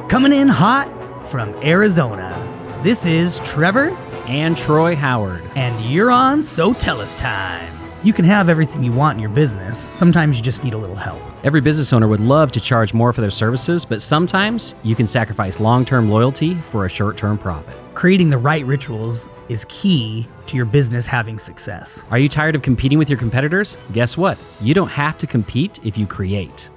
Coming in hot from Arizona, this is Trevor and Troy Howard. And you're on So Tell Us Time. You can have everything you want in your business. Sometimes you just need a little help. Every business owner would love to charge more for their services, but sometimes you can sacrifice long-term loyalty for a short-term profit. Creating the right rituals is key to your business having success. Are you tired of competing with your competitors? Guess what? You don't have to compete if you create.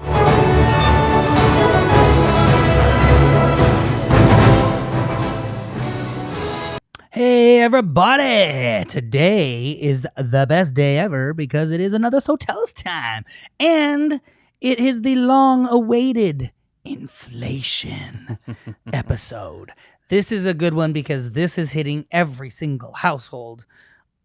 Hey everybody! Today is the best day ever because it is another So Tell Us Time. And it is the long-awaited inflation episode. This is a good one because this is hitting every single household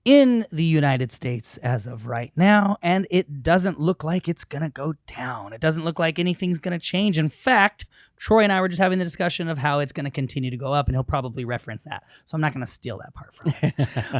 in the United States as of right now, and it doesn't look like it's going to go down. It doesn't look like anything's going to change. In fact, Troy and I were just having the discussion of how it's going to continue to go up, and he'll probably reference that. So I'm not going to steal that part from him.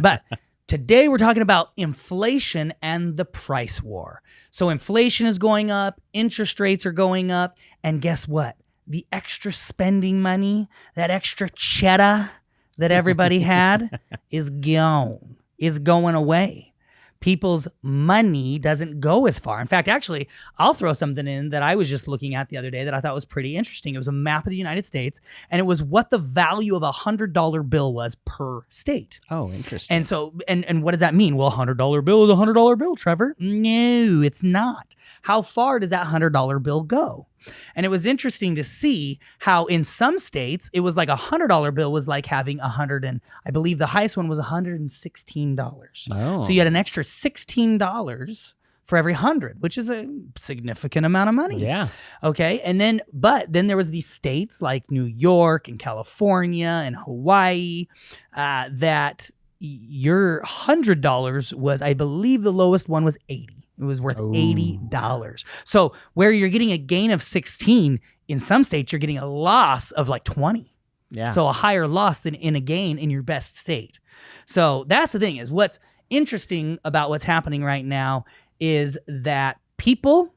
But today we're talking about inflation and the price war. So inflation is going up, interest rates are going up, and guess what? The extra spending money, that extra cheddar that everybody had is gone. Is going away. People's money doesn't go as far. In fact, actually, I'll throw something in that I was just looking at the other day that I thought was pretty interesting. It was a map of the United States, and it was what the value of $100 bill was per state. Oh, interesting. And so, and what does that mean? Well, $100 bill is a $100 bill, Trevor. No, it's not. How far does that $100 bill go? And it was interesting to see how in some states, it was like a $100 bill was like having I believe the highest one was $116. Oh. So you had an extra $16 for every 100, which is a significant amount of money. Yeah. Okay. And then, but then there was these states like New York and California and Hawaii that your $100 was, I believe the lowest one was 80. It was worth $80. So where you're getting a gain of 16, in some states, you're getting a loss of like 20. Yeah. So a higher loss than in a gain in your best state. So that's the thing is what's interesting about what's happening right now is that people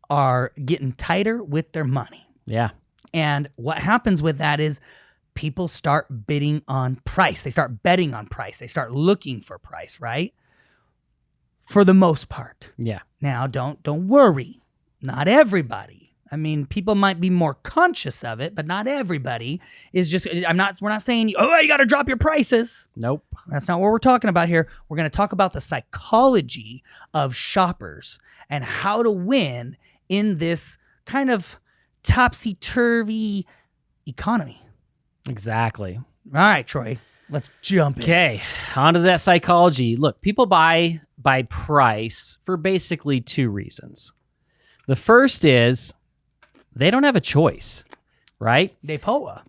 are getting tighter with their money. Yeah. And what happens with that is people start bidding on price. They start betting on price. They start looking for price, right? For the most part. Yeah. Now, don't worry. Not everybody. I mean, people might be more conscious of it, but not everybody is just, we're not saying, you got to drop your prices. Nope. That's not what we're talking about here. We're going to talk about the psychology of shoppers and how to win in this kind of topsy-turvy economy. Exactly. All right, Troy, let's jump in. Okay, on to that psychology. Look, people buy by price for basically two reasons. The first is they don't have a choice, right? They POA.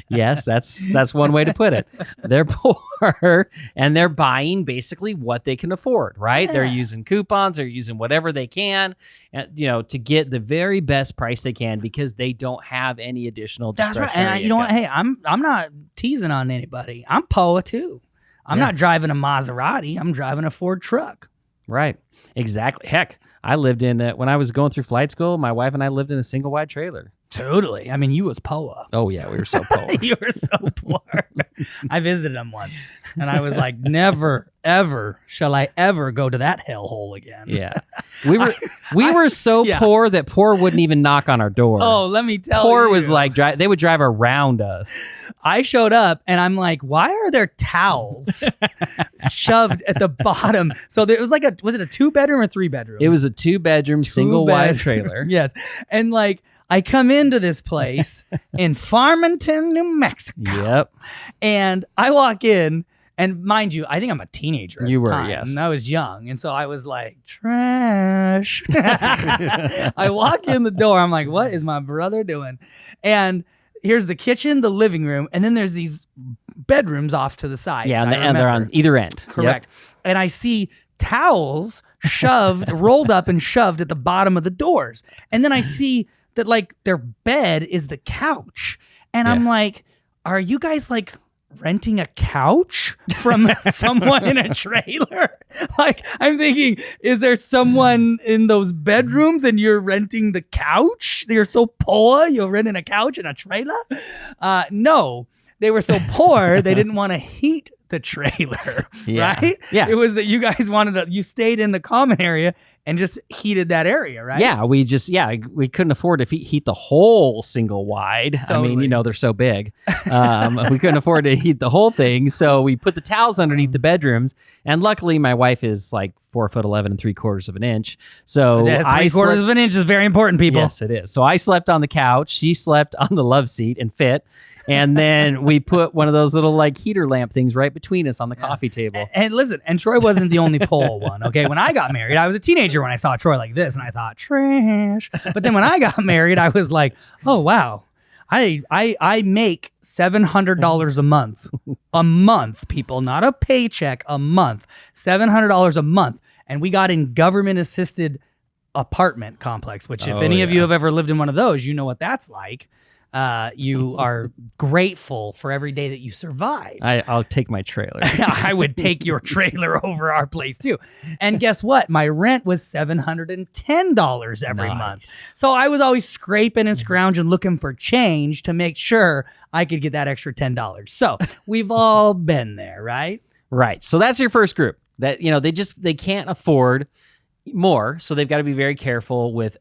Yes, that's one way to put it. They're poor and they're buying basically what they can afford, right? Yeah. They're using coupons, they're using whatever they can, to get the very best price they can because they don't have any additional discretionary. That's right. And you know what? Hey, I'm not teasing on anybody. I'm POA too. I'm not driving a Maserati. I'm driving a Ford truck. Right. Exactly. Heck, I lived in when I was going through flight school, my wife and I lived in a single wide trailer. Totally. I mean, you was POA. Oh, yeah. We were so poor. You were so poor. I visited him once, and I was like, never, ever shall I ever go to that hellhole again. Yeah. We were so poor that poor wouldn't even knock on our door. Oh, let me tell you. Poor was like, they would drive around us. I showed up, and I'm like, why are there towels shoved at the bottom? So it was like was it a 2-bedroom or 3-bedroom? It was a 2-bedroom, single wide trailer. Yes. And like, I come into this place in Farmington, New Mexico. Yep. And I walk in, and mind you, I think I'm a teenager at You the were, time, yes. and I was young. And so I was like, trash. I walk in the door. I'm like, what is my brother doing? And here's the kitchen, the living room, and then there's these bedrooms off to the side. Yeah, and they're on either end. Correct. Yep. And I see towels rolled up and shoved at the bottom of the doors. And then I see that like their bed is the couch. And I'm like, are you guys like renting a couch from someone in a trailer? Like, I'm thinking, is there someone in those bedrooms and you're renting the couch? You're so poor, you're renting a couch in a trailer? No, they were so poor, they didn't want to heat the trailer, right? Yeah. It was that you guys you stayed in the common area and just heated that area, right? Yeah, we couldn't afford to heat the whole single wide. Totally. I mean, they're so big. We couldn't afford to heat the whole thing. So we put the towels underneath the bedrooms. And luckily my wife is like 4'11" 3/4 of an inch. So three-quarters of an inch is very important, people. Yes, it is. So I slept on the couch. She slept on the love seat and fit. And then we put one of those little like heater lamp things right between us on the coffee table. And listen, and Troy wasn't the only pole one. Okay, when I got married, I was a teenager when I saw Troy like this, and I thought trash. But then when I got married, I was like, oh wow, I make $700 a month, people, not a paycheck, a month, $700 a month, and we got in government assisted apartment complex. Which, if any of you have ever lived in one of those, you know what that's like. You are grateful for every day that you survive. I'll take my trailer. I would take your trailer over our place too. And guess what? My rent was $710 every month. So I was always scraping and scrounging looking for change to make sure I could get that extra $10. So we've all been there, right? Right. So that's your first group that, they can't afford more. So they've got to be very careful with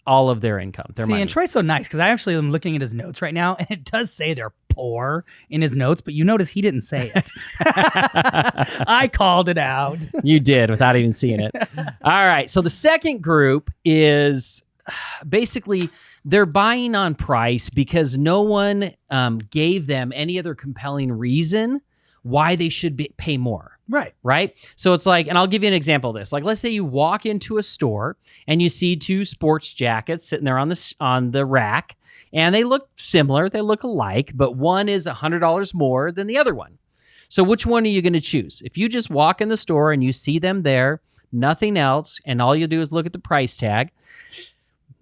all of their income, their money. And Troy's so nice because I actually am looking at his notes right now, and it does say they're poor in his notes, but you notice he didn't say it. I called it out. You did without even seeing it. All right. So the second group is basically they're buying on price because no one gave them any other compelling reason why they should pay more. Right. So it's like, and I'll give you an example of this. Like, let's say you walk into a store and you see two sports jackets sitting there on the rack, and they look similar, they look alike, but one is $100 more than the other one. So which one are you going to choose? If you just walk in the store and you see them there, nothing else, and all you do is look at the price tag,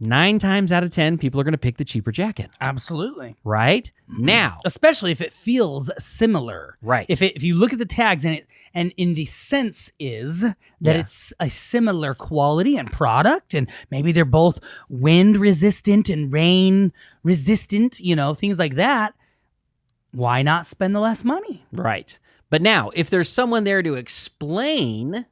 9 times out of 10, people are going to pick the cheaper jacket. Absolutely. Right? Now. Especially if it feels similar. Right. If you look at the tags and in the sense is that it's a similar quality and product, and maybe they're both wind resistant and rain resistant, things like that, why not spend the less money? Right. But now, if there's someone there to explain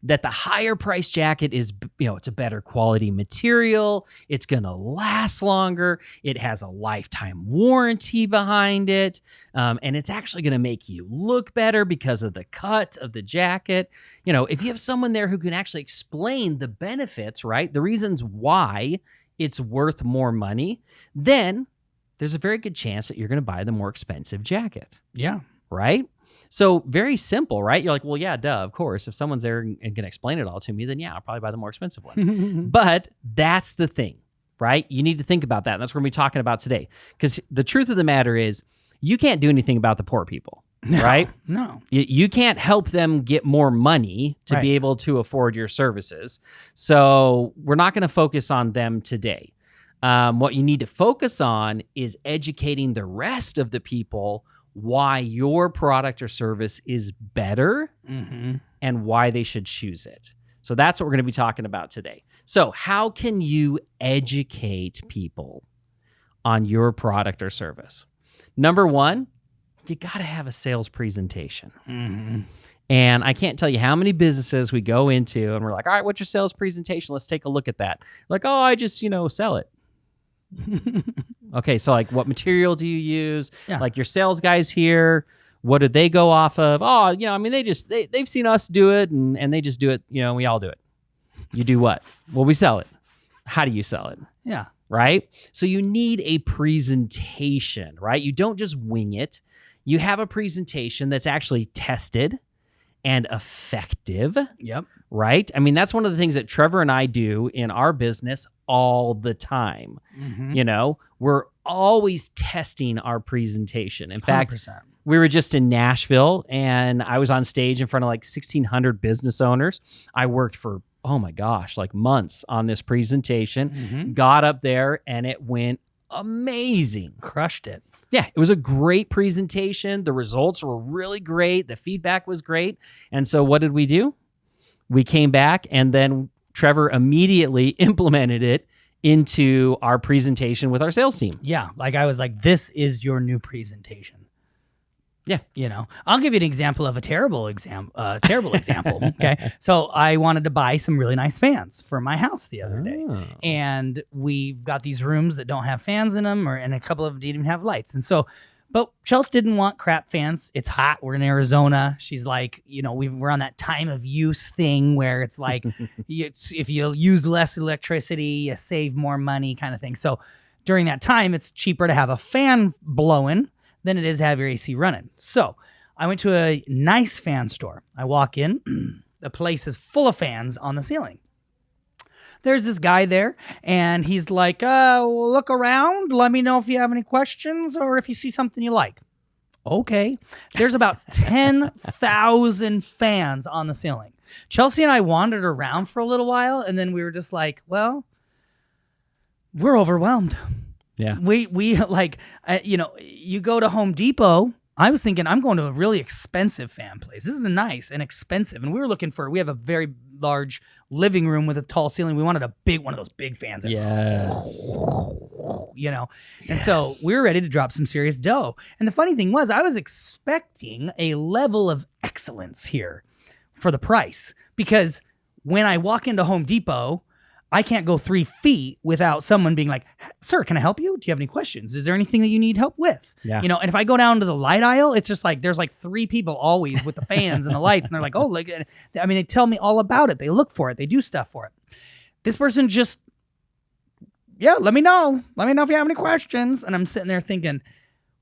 that the higher price jacket is, it's a better quality material, it's going to last longer, it has a lifetime warranty behind it, and it's actually going to make you look better because of the cut of the jacket. If you have someone there who can actually explain the benefits, right, the reasons why it's worth more money, then there's a very good chance that you're going to buy the more expensive jacket. Yeah. Right? So very simple, right? You're like, well, yeah, duh, of course. If someone's there and can explain it all to me, then yeah, I'll probably buy the more expensive one. But that's the thing, right? You need to think about that. And that's what we're going to be talking about today. Because the truth of the matter is, you can't do anything about the poor people, right? No. You can't help them get more money to be able to afford your services. So we're not going to focus on them today. What you need to focus on is educating the rest of the people why your product or service is better and why they should choose it. So that's what we're going to be talking about today. So how can you educate people on your product or service? Number one, you got to have a sales presentation. And I can't tell you how many businesses we go into and we're like, all right, what's your sales presentation? Let's take a look at that. Like, oh, I just, sell it. Okay, so like what material do you use? Yeah. Like your sales guys here, what did they go off of? Oh, they've seen us do it and they just do it, we all do it. You do what? Well, we sell it. How do you sell it? Yeah. Right? So you need a presentation, right? You don't just wing it. You have a presentation that's actually tested and effective. Yep. Right? I mean, that's one of the things that Trevor and I do in our business all the time. We're always testing our presentation. In fact, 100%. We were just in Nashville and I was on stage in front of like 1,600 business owners. I worked for, oh my gosh, like months on this presentation, got up there and it went amazing. Crushed it. Yeah, it was a great presentation. The results were really great. The feedback was great. And so what did we do? We came back, and then Trevor immediately implemented it into our presentation with our sales team. Yeah, like I was like, this is your new presentation. Yeah. You know, I'll give you an example of a terrible example. Okay. So I wanted to buy some really nice fans for my house the other day. And we've got these rooms that don't have fans in them, and a couple of them didn't even have lights. And so, but Chelsea didn't want crap fans. It's hot. We're in Arizona. She's like, you know, we're on that time of use thing where it's like, if you use less electricity, you save more money kind of thing. So during that time, it's cheaper to have a fan blowing than it is to have your AC running. So I went to a nice fan store. I walk in, the place is full of fans on the ceiling. There's this guy there, and he's like, look around. Let me know if you have any questions or if you see something you like. Okay. There's about 10,000 fans on the ceiling. Chelsea and I wandered around for a little while, and then we were just like, well, we're overwhelmed. Yeah. We like, you know, you go to Home Depot. I was thinking I'm going to a really expensive fan place. This is nice and expensive. And we have a very large living room with a tall ceiling. We wanted one of those big fans. Yes. You know, and so we were ready to drop some serious dough. And the funny thing was, I was expecting a level of excellence here for the price, because when I walk into Home Depot, I can't go 3 feet without someone being like, sir, can I help you? Do you have any questions? Is there anything that you need help with? Yeah. You know, and if I go down to the light aisle, it's just like, there's like 3 people always with the fans and the lights. And they're like, oh, like, I mean, they tell me all about it. They look for it. They do stuff for it. This person just, let me know. Let me know if you have any questions. And I'm sitting there thinking,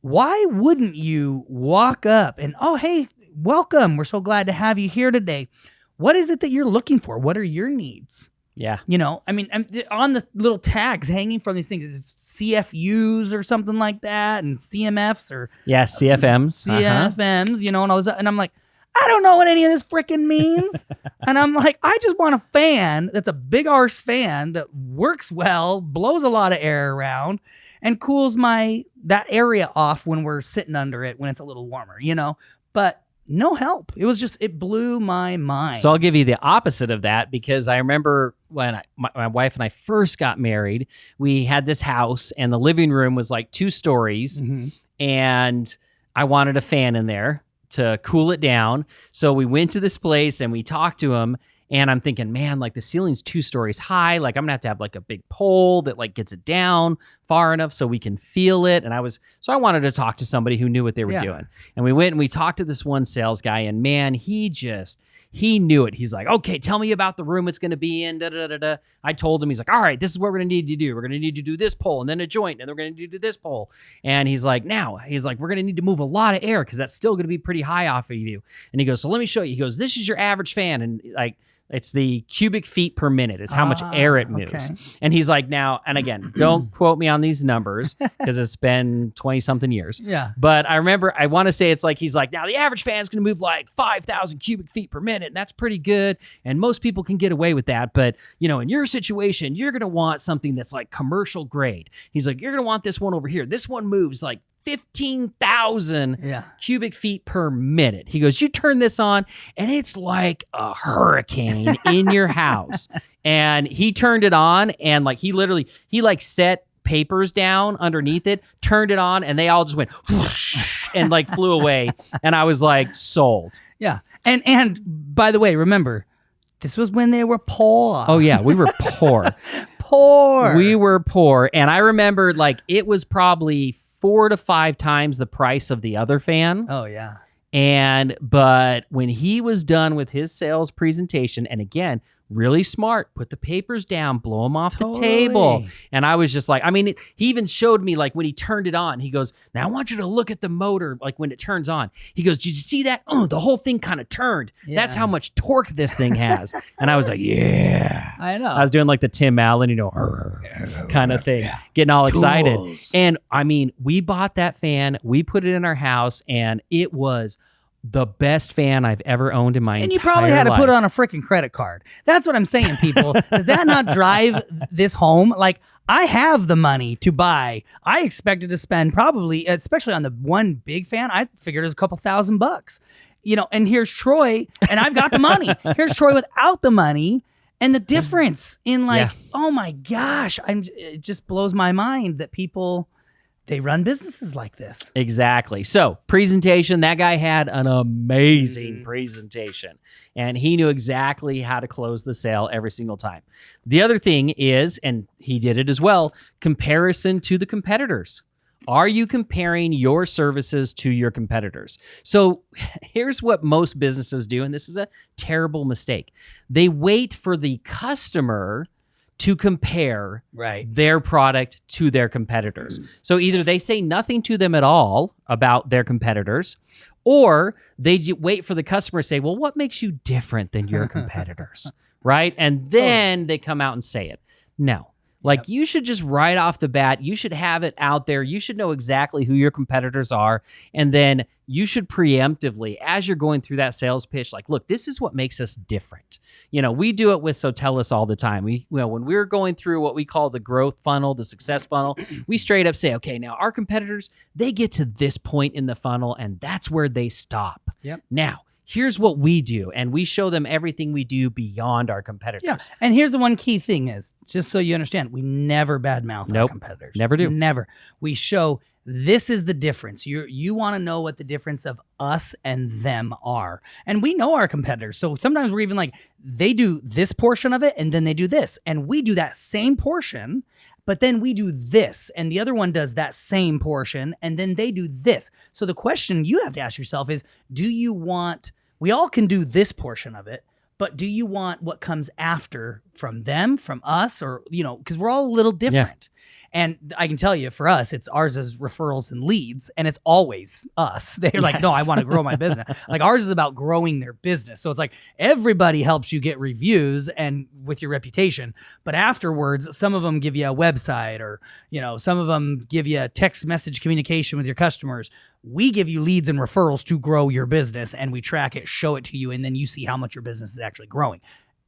why wouldn't you walk up and, oh, hey, welcome. We're so glad to have you here today. What is it that you're looking for? What are your needs? Yeah. You know, I mean, on the little tags hanging from these things, it's CFUs or something like that, and CMFs or CFMs. CFMs, you know, and all this. And I'm like, I don't know what any of this freaking means. And I'm like, I just want a fan that's a big arse fan that works well, blows a lot of air around, and cools that area off when we're sitting under it when it's a little warmer, you know. But no help. It blew my mind. So I'll give you the opposite of that, because I remember when my wife and I first got married, we had this house and the living room was like 2 stories, and I wanted a fan in there to cool it down. So we went to this place and we talked to him, and I'm thinking, man, like the ceiling's 2 stories high. Like I'm gonna have to have like a big pole that like gets it down far enough so we can feel it. And I wanted to talk to somebody who knew what they were doing. And we went and we talked to this one sales guy, and man, he knew it. He's like, okay, tell me about the room it's going to be in. Da, da, da, da. I told him, he's like, all right, this is what we're going to need to do. We're going to need to do this pole and then a joint, and then we're going to do this pole. And he's like, we're going to need to move a lot of air because that's still going to be pretty high off of you. And he goes, so let me show you. He goes, this is your average fan. And like, it's the cubic feet per minute is how much air it moves. Okay. And he's like, now, and again, don't quote me on these numbers because it's been 20 something years. Yeah. But I remember, I want to say it's like, he's like, now the average fan is going to move like 5,000 cubic feet per minute. And that's pretty good. And most people can get away with that. But, you know, in your situation, you're going to want something that's like commercial grade. He's like, you're going to want this one over here. This one moves like 15,000 cubic feet per minute. He goes, you turn this on and it's like a hurricane in your house. And he turned it on, and like he like set papers down underneath it, turned it on, and they all just went whoosh, and like flew away. And I was like, sold. Yeah. And by the way, remember, this was when they were poor. Oh yeah, we were poor. We were poor. And I remember like it was probably 4 to 5 times the price of the other fan. Oh yeah. But when he was done with his sales presentation, and again, really smart, put the papers down, blow them off the table. And I was just like, I mean, he even showed me like when he turned it on, he goes, now I want you to look at the motor, like when it turns on. He goes, did you see that? Oh, the whole thing kind of turned. Yeah. That's how much torque this thing has. And I was like, yeah. I know. I was doing like the Tim Allen, you know, kind of thing, getting all excited. And I mean, we bought that fan, we put it in our house, and it was the best fan I've ever owned in my entire life. And you probably had to put it on a freaking credit card. That's what I'm saying, people. Does that not drive this home? Like, I have the money to buy. I expected to spend probably, especially on the one big fan, I figured it was a couple $1,000. You know, and here's Troy, and I've got the money. Here's Troy without the money. And the difference in like, oh my gosh, it just blows my mind that people, they run businesses like this. Exactly. So presentation, that guy had an amazing presentation, and he knew exactly how to close the sale every single time. The other thing is, and he did it as well, comparison to the competitors. Are you comparing your services to your competitors? So here's what most businesses do, and this is a terrible mistake. They wait for the customer to compare their product to their competitors. So either they say nothing to them at all about their competitors, or they wait for the customer to say, well, what makes you different than your competitors, right? And then they come out and say it. No. Like, you should just right off the bat, you should have it out there. You should know exactly who your competitors are. And then you should preemptively, as you're going through that sales pitch, like, look, this is what makes us different. You know, we do it with Sotellus all the time. When we're going through what we call the growth funnel, the success funnel, we straight up say, okay, now our competitors, they get to this point in the funnel and that's where they stop. Now, here's what we do, and we show them everything we do beyond our competitors. Yeah, and here's the one key thing is, just so you understand, we never badmouth our competitors. Never do. Never. We show this is the difference. You want to know what the difference of us and them are. And we know our competitors. So sometimes we're even like, they do this portion of it, and then they do this. And we do that same portion, but then we do this. And the other one does that same portion, and then they do this. So the question you have to ask yourself is, do you want... We all can do this portion of it, but do you want what comes after from them, from us, or, you know, because we're all a little different. And I can tell you, for us, ours is referrals and leads, and it's always us. They're like, no, I want to grow my business. Like, ours is about growing their business. So it's like everybody helps you get reviews and with your reputation, but afterwards, some of them give you a website, or, you know, some of them give you a text message communication with your customers. We give you leads and referrals to grow your business, and we track it, show it to you, and then you see how much your business is actually growing.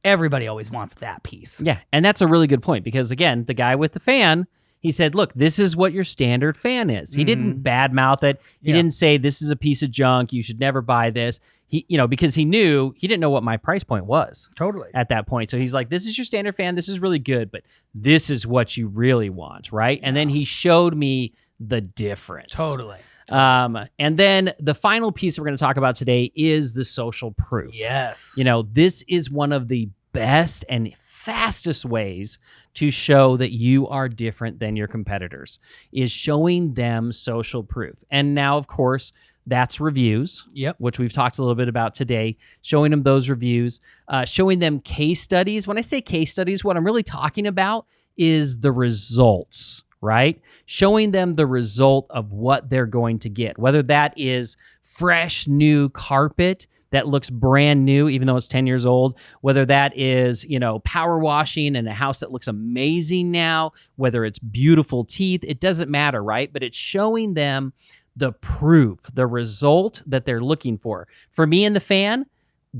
Everybody always wants that piece. Yeah, and that's a really good point, because again, the guy with the fan, he said, look, this is what your standard fan is. He didn't badmouth it. He didn't say this is a piece of junk, you should never buy this. He, you know, because he didn't know what my price point was. Totally. At that point. So he's like, this is your standard fan, this is really good, but this is what you really want, right? And then he showed me the difference. Totally. And then the final piece we're going to talk about today is the social proof. Yes. You know, this is one of the best and fastest ways to show that you are different than your competitors, is showing them social proof. And now, of course, that's reviews, which we've talked a little bit about today, showing them those reviews, showing them case studies. When I say case studies, what I'm really talking about is the results, right? Showing them the result of what they're going to get, whether that is fresh new carpet that looks brand new, even though it's 10 years old, whether that is, you know, power washing in a house that looks amazing now, whether it's beautiful teeth, it doesn't matter, right? But it's showing them the proof, the result that they're looking for. For me and the fan,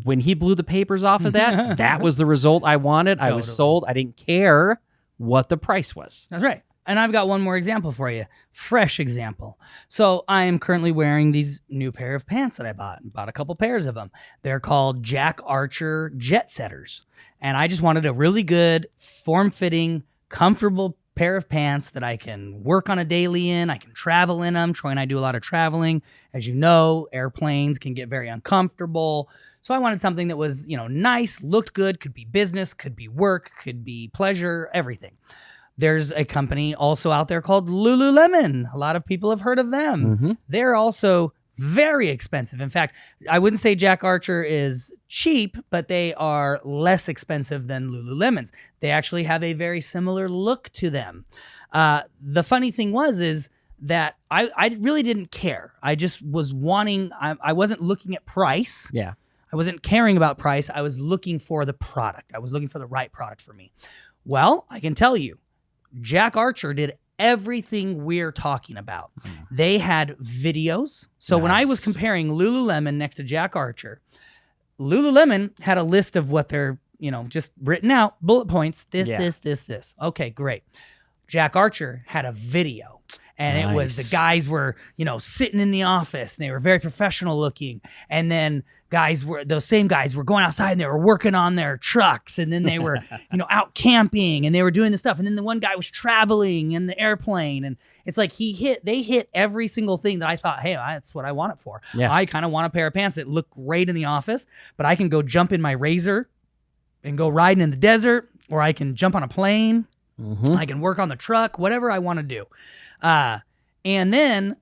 when he blew the papers off of that, that was the result I wanted. Totally. I was sold. I didn't care what the price was. That's right. And I've got one more example for you. Fresh example. So I am currently wearing these new pair of pants that I bought a couple pairs of them. They're called Jack Archer Jet Setters. And I just wanted a really good, form-fitting, comfortable pair of pants that I can work on a daily in. I can travel in them. Troy and I do a lot of traveling. As you know, airplanes can get very uncomfortable. So I wanted something that was, you know, nice, looked good, could be business, could be work, could be pleasure, everything. There's a company also out there called Lululemon. A lot of people have heard of them. They're also very expensive. In fact, I wouldn't say Jack Archer is cheap, but they are less expensive than Lululemon's. They actually have a very similar look to them. The funny thing is that I really didn't care. I just was wanting, I wasn't looking at price. Yeah. I wasn't caring about price. I was looking for the product. I was looking for the right product for me. Well, I can tell you, Jack Archer did everything we're talking about. They had videos. So when I was comparing Lululemon next to Jack Archer, Lululemon had a list of what they're, just written out, bullet points, this. Okay, great. Jack Archer had a video. And it was the guys were, sitting in the office and they were very professional looking. And then those same guys were going outside and they were working on their trucks. And then they were, out camping and they were doing this stuff. And then the one guy was traveling in the airplane. And it's like they hit every single thing that I thought, hey, that's what I want it for. Yeah. I kind of want a pair of pants that look great in the office, but I can go jump in my Razor and go riding in the desert, or I can jump on a plane. Mm-hmm. I can work on the truck, whatever I want to do. And then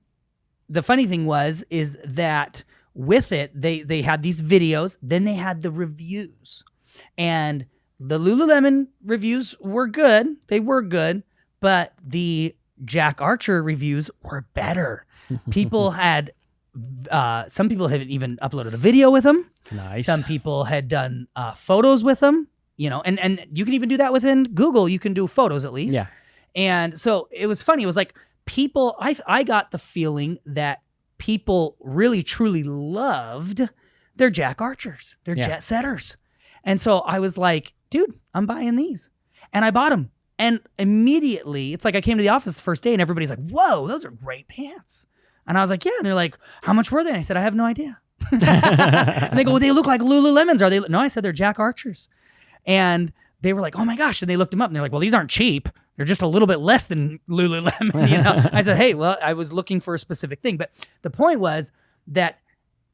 the funny thing is that with it, they had these videos, then they had the reviews, and the Lululemon reviews were good. They were good, but the Jack Archer reviews were better. People had, some people had even uploaded a video with them. Nice. Some people had done photos with them, and you can even do that within Google. You can do photos at least. Yeah. And so it was funny. It was like, people, I got the feeling that people really truly loved their Jack Archers, their jet setters. And so I was like, dude, I'm buying these. And I bought them. And immediately, it's like I came to the office the first day and everybody's like, whoa, those are great pants. And I was like, yeah. And they're like, how much were they? And I said, I have no idea. And they go, well, they look like Lululemons. Are they? No, I said, they're Jack Archers. And they were like, oh my gosh. And they looked them up and they're like, well, these aren't cheap. They're just a little bit less than Lululemon, I said, hey, well, I was looking for a specific thing. But the point was that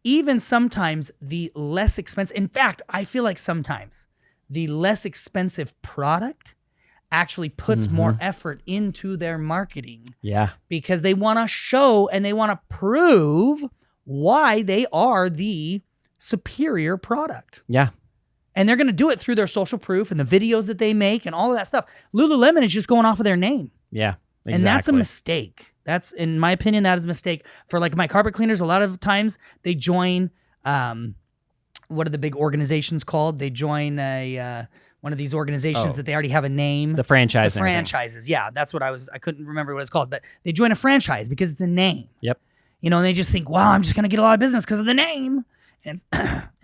even sometimes the less expensive, in fact, I feel like sometimes the less expensive product actually puts more effort into their marketing. Yeah. Because they want to show and they want to prove why they are the superior product. Yeah. And they're going to do it through their social proof and the videos that they make and all of that stuff. Lululemon is just going off of their name. Yeah, exactly. And that's a mistake. That's, in my opinion, that is a mistake. For like my carpet cleaners, a lot of times they join, what are the big organizations called? They join one of these organizations that they already have a name. The franchise. The franchises. Yeah, that's what I couldn't remember what it's called. But they join a franchise because it's a name. Yep. And they just think, wow, I'm just going to get a lot of business because of the name. And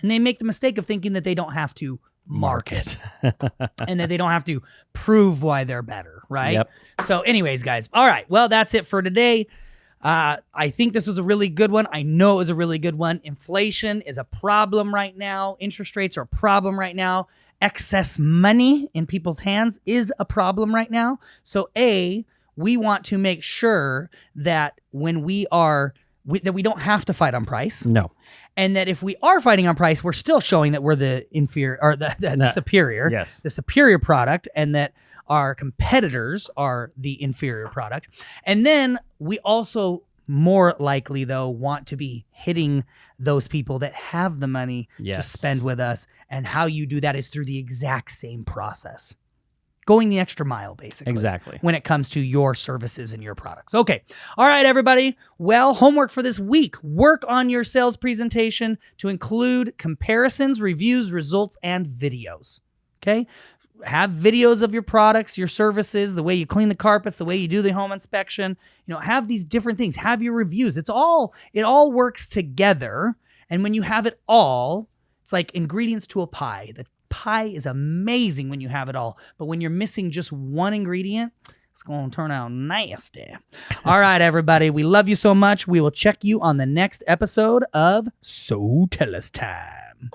they make the mistake of thinking that they don't have to market and that they don't have to prove why they're better, right? Yep. So anyways, guys, all right, well, that's it for today. I think this was a really good one. I know it was a really good one. Inflation is a problem right now. Interest rates are a problem right now. Excess money in people's hands is a problem right now. So we want to make sure that when that we don't have to fight on price. No. And that if we are fighting on price, we're still showing that we're the inferior or the superior, yes, the superior product, and that our competitors are the inferior product. And then we also more likely, though, want to be hitting those people that have the money to spend with us. And how you do that is through the exact same process. Going the extra mile, basically. Exactly. When it comes to your services and your products. Okay. All right, everybody. Well, homework for this week. Work on your sales presentation to include comparisons, reviews, results, and videos. Okay? Have videos of your products, your services, the way you clean the carpets, the way you do the home inspection. Have these different things. Have your reviews. It all works together. And when you have it all, it's like ingredients to a pie. The pie is amazing when you have it all, but when you're missing just one ingredient, it's going to turn out nasty. All right, everybody, we love you so much. We will check you on the next episode of So Tell Us Time.